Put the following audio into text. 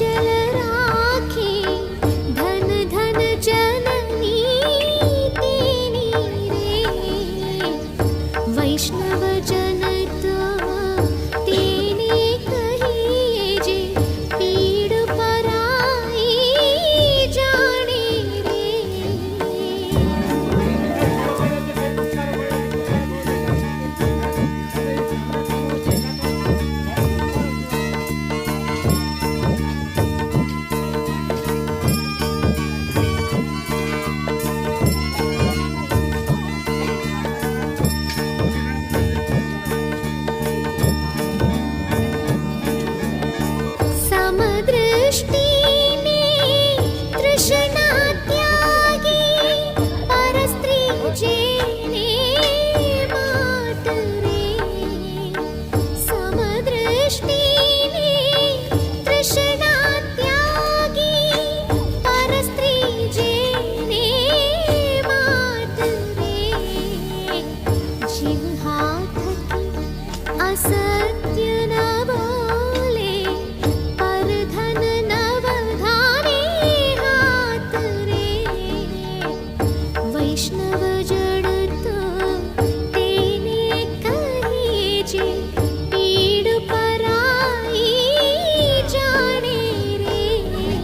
चंचल राखे, धन धन जननी तेनी रे। वैष्णव जन तो तेने कहिए जे, पीड़ पराई जाने रे। समदृष्टीने तृष्णा त्यागी, परस्त्री जेने मात रे। समदृष्टीने तृष्णा त्यागी, परस्त्री जेने मात रे। जीव हाथकी असत्य न बोले, पर धन न बधावे हाथ रे। वैष्णव